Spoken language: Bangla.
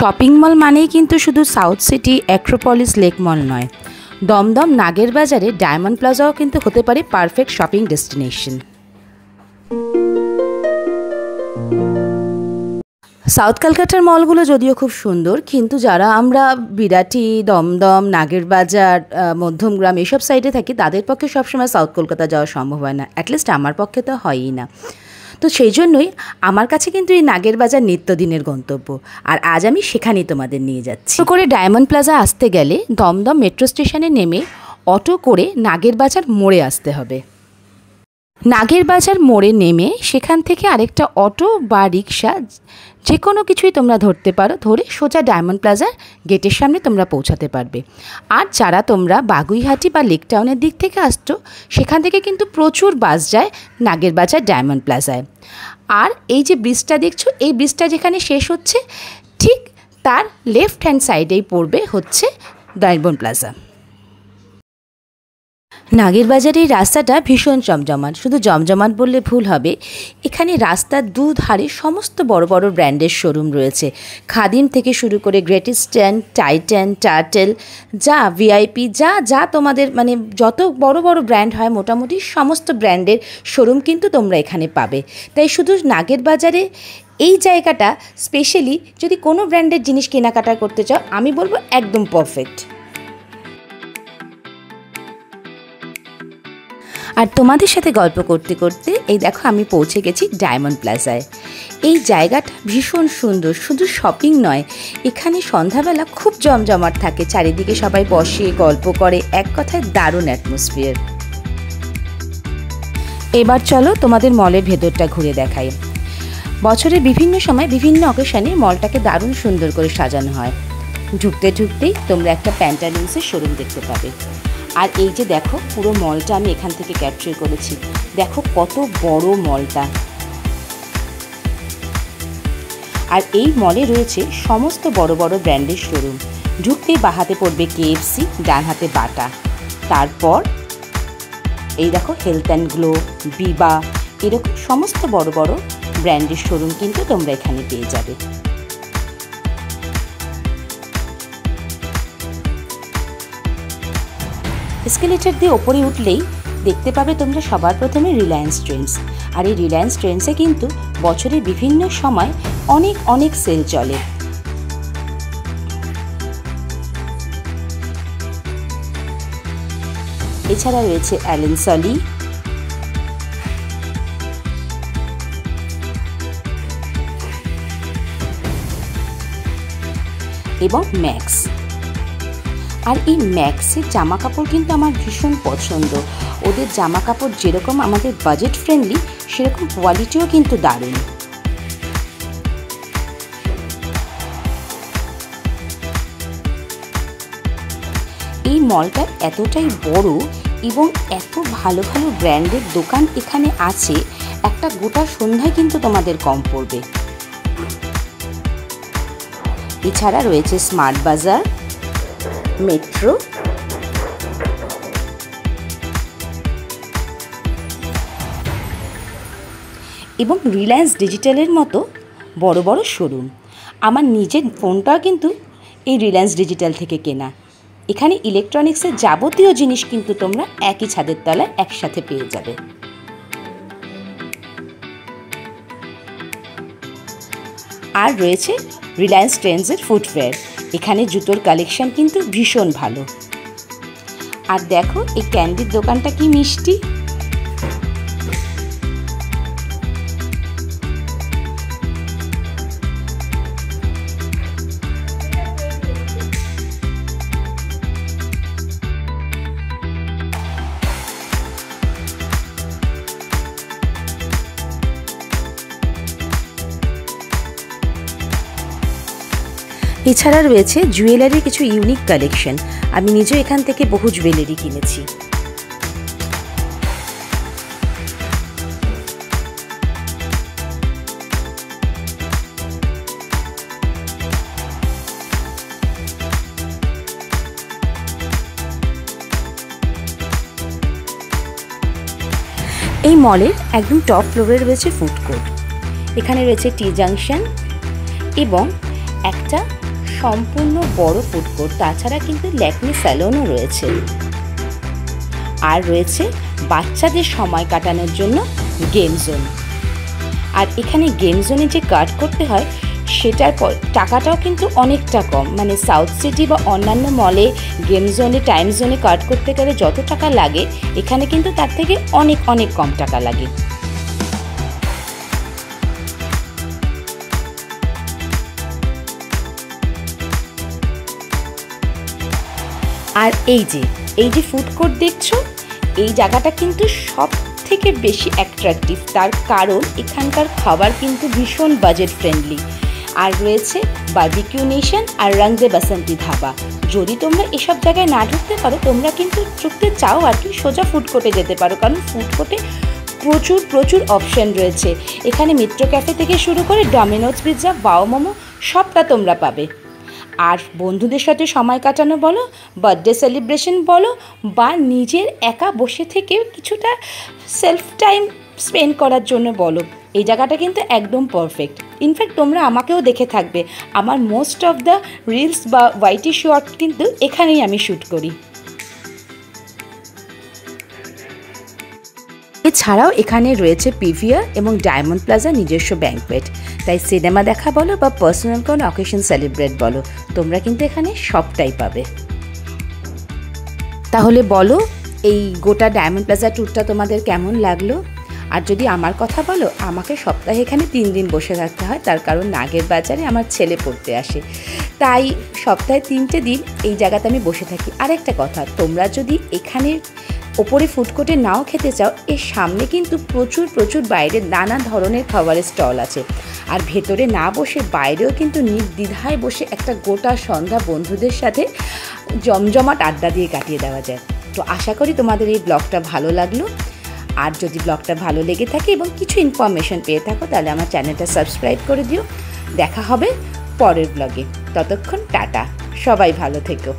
শপিং মল মানেই কিন্তু শুধু সাউথ সিটি অ্যাক্রোপলিস লেক মল নয়, দমদম নাগের বাজারে ডায়মন্ড প্লাজাও কিন্তু হতে পারে পারফেক্ট শপিং ডেস্টিনেশন। সাউথ কলকাতার মলগুলো যদিও খুব সুন্দর, কিন্তু যারা আমরা বিরাটি, দমদম, নাগের বাজার, মধ্যমগ্রাম এসব সাইডে থাকি তাদের পক্ষে সবসময় সাউথ কলকাতা যাওয়া সম্ভব হয় না, অ্যাটলিস্ট আমার পক্ষে তো হয়ই না। তো সেই জন্যই আমার কাছে কিন্তু এই নাগের বাজার নিত্যদিনের গন্তব্য, আর আজ আমি সেখানেই তোমাদের নিয়ে যাচ্ছি। তো করে ডায়মন্ড প্লাজা আসতে গেলে দমদম মেট্রো স্টেশনে নেমে অটো করে নাগের বাজার মোড়ে আসতে হবে। নাগের বাজার মোড়ে নেমে সেখান থেকে আরেকটা অটো বা রিক্সা যে কোনো কিছুই তোমরা ধরতে পারো, ধরে সোজা ডায়মন্ড প্লাজার গেটের সামনে তোমরা পৌঁছাতে পারবে। আর যারা তোমরা বাগুইহাটি বা লেক টাউনের দিক থেকে আসছো, সেখান থেকে কিন্তু প্রচুর বাস যায় নাগের বাজার ডায়মন্ড প্লাজায়। আর এই যে ব্রিজটা দেখছো, এই ব্রিজটা যেখানে শেষ হচ্ছে ঠিক তার লেফট হ্যান্ড সাইডেই পড়বে হচ্ছে ডায়মন্ড প্লাজা। নাগের বাজারের রাস্তাটা ভীষণ জমজমাট, শুধু জমজমাট বললে ভুল হবে। এখানে রাস্তার দুধারে সমস্ত বড় বড় ব্র্যান্ডের শোরুম রয়েছে, খাদিম থেকে শুরু করে গ্রেট ইস্টার্ন, টাইটান, টার্টেল, যা ভিআইপি, যা যা তোমাদের মানে যত বড় বড় ব্র্যান্ড হয় মোটামুটি সমস্ত ব্র্যান্ডের শোরুম কিন্তু তোমরা এখানে পাবে। তাই শুধু নাগের বাজারে এই জায়গাটা স্পেশালি যদি কোনো ব্র্যান্ডের জিনিস কেনাকাটা করতে চাও, আমি বলবো একদম পারফেক্ট। আর তোমাদের সাথে গল্প করতে করতে এই দেখো আমি পৌঁছে গেছি ডায়মন্ড প্লাজায়। এই জায়গাটা ভীষণ সুন্দর, শুধু শপিং নয়, এখানে সন্ধ্যাবেলা খুব জমজমাট থাকে, চারিদিকে সবাই বসে গল্প করে, এক কথায় দারুণ অ্যাটমসফিয়ার। এবার চলো তোমাদের মলের ভেতরটা ঘুরে দেখাই। বছরের বিভিন্ন সময় বিভিন্ন অকেশনে মলটাকে দারুণ সুন্দর করে সাজানো হয়। ঢুকতে ঢুকতেই তোমরা একটা প্যান্টালুন্সের শোরুম দেখতে পাবে। আর এই যে দেখো পুরো মলটা আমি এখান থেকে ক্যাপচার করেছি, দেখো কত বড় মলটা। আর এই মলে রয়েছে সমস্ত বড় বড় ব্র্যান্ডের শোরুম। ঢুকতেই বাঁ হাতে পড়বে কেএফসি, ডান হাতে বাটা, তারপর এই দেখো হেলথ অ্যান্ড গ্লো, বিবা, এরকম সমস্ত বড় বড় ব্র্যান্ডের শোরুম কিন্তু তোমরা এখানে পেয়ে যাবে। এসকেলেটর দিয়ে ওপরে উঠলেই দেখতে পাবে তোমরা সবার প্রথমে রিলায়েন্স ট্রেন্ডস। আর এই রিলায়েন্স ট্রেন্ডসে কিন্তু বছরের বিভিন্ন সময় অনেক অনেক সেল চলে। এছাড়া রয়েছে অ্যালেন সলি, এবং ম্যাক্স। আর এই ম্যাক্সের জামা কাপড় কিন্তু আমার ভীষণ পছন্দ। ওদের জামা কাপড় যেরকম আমাদের বাজেট ফ্রেন্ডলি, সেরকম কোয়ালিটিও কিন্তু দারুণ। এই মলটা এতটাই বড় এবং এত ভালো ভালো ব্র্যান্ডের দোকান এখানে আছে, একটা গোটা সন্ধ্যায় কিন্তু তোমাদের কম পড়বে। এছাড়া রয়েছে স্মার্ট বাজার, মেট্রো, এবং রিলায়েন্স ডিজিটালের মতো বড় বড় শোরুম। আমার নিজের ফোনটাও কিন্তু এই রিলায়েন্স ডিজিটাল থেকে কেনা। এখানে ইলেকট্রনিক্সের যাবতীয় জিনিস কিন্তু তোমরা একই ছাদের তলায় একসাথে পেয়ে যাবে। আর রয়েছে রিলায়েন্স ট্রেন্ডসের ফুটওয়্যার, এখানে জুতোর কালেকশন কিন্তু ভীষণ ভালো। আর দেখো এই ক্যান্ডির দোকানটা কি মিষ্টি। এছাড়া রয়েছে জুয়েলারির কিছু ইউনিক কালেকশন। আমি নিজেও এখান থেকে বহু জুয়েলারি কিনেছি। এই মলের একদম টপ ফ্লোরে রয়েছে ফুড কোর্ট। এখানে রয়েছে টি জাংশন এবং একটা সম্পূর্ণ বড় ফুড কোর্ট, তাছাড়া কিন্তু ল্যাকমি স্যালনও রয়েছে। আর রয়েছে বাচ্চাদের সময় কাটানোর জন্য গেম জোন। আর এখানে গেম জোনে যে কার্ড করতে হয় সেটার টাকাটাও কিন্তু অনেকটা কম। মানে সাউথ সিটি বা অন্যান্য মলে গেম জোনে, টাইম জোনে কার্ড করতে গেলে যত টাকা লাগে, এখানে কিন্তু তার থেকে অনেক অনেক কম টাকা লাগে। আর এই যে ফুড কোর্ট দেখছো, এই জায়গাটা কিন্তু সব থেকে বেশি অ্যাট্রাকটিভ, তার কারণ এখানকার খাবার কিন্তু ভীষণ বাজেট ফ্রেন্ডলি। আর রয়েছে বারবিকিউ নেশন আর রং দে বাসন্তী ধাবা। যদি তোমরা এসব জায়গায় না ঢুকতে পারো, তোমরা কিন্তু ঢুকতে চাও আর কি, সোজা ফুড কোর্টে যেতে পারো, কারণ ফুড কোর্টে প্রচুর অপশান রয়েছে। এখানে মিত্র ক্যাফে থেকে শুরু করে ডমিনোজ পিৎজা, বাও মোমো সবটা তোমরা পাবে। আর বন্ধুদের সাথে সময় কাটানো বলো, বার্থডে সেলিব্রেশন বলো, বা নিজের একা বসে থেকে কিছুটা সেলফ টাইম স্পেন্ড করার জন্য বলো, এই জায়গাটা কিন্তু একদম পারফেক্ট। ইনফ্যাক্ট তোমরা আমাকেও দেখে থাকবে, আমার মোস্ট অফ দ্য রিলস বা ওয়াইটি শর্ট কিন্তু এখানেই আমি শ্যুট করি। এছাড়াও এখানে রয়েছে পিভিআর এবং ডায়মন্ড প্লাজা নিজস্ব ব্যাঙ্কোয়েট। তাই সিনেমা দেখা বলো বা পার্সোনাল কোনো অকেশন সেলিব্রেট বলো, তোমরা কিন্তু এখানে সবটাই পাবে। তাহলে বলো, এই গোটা ডায়মন্ড প্লাজা ট্যুরটা তোমাদের কেমন লাগলো? আর যদি আমার কথা বলো, আমাকে সপ্তাহে এখানে 3 দিন বসে থাকতে হয়, তার কারণ নাগের বাজারে আমার ছেলে পড়তে আসে, তাই সপ্তাহে 3টে দিন এই জায়গাতে আমি বসে থাকি। আর একটা কথা, তোমরা যদি এখানে ওপরে ফুড কোর্টে নাও খেতে চাও, এর সামনে কিন্তু প্রচুর বাইরে নানা ধরনের খাবারের স্টল আছে। আর ভেতরে না বসে বাইরেও কিন্তু নির্দ্বিধায় বসে একটা গোটা সন্ধ্যা বন্ধুদের সাথে জমজমাট আড্ডা দিয়ে কাটিয়ে দেওয়া যায়। তো আশা করি তোমাদের এই ব্লগটা ভালো লাগলো। আর যদি ব্লগটা ভালো লেগে থাকে এবং কিছু ইনফরমেশন পেয়ে থাকো, তাহলে আমার চ্যানেলটা সাবস্ক্রাইব করে দিও। দেখা হবে পরের ব্লগে, ততক্ষণ টাটা, সবাই ভালো থেকো।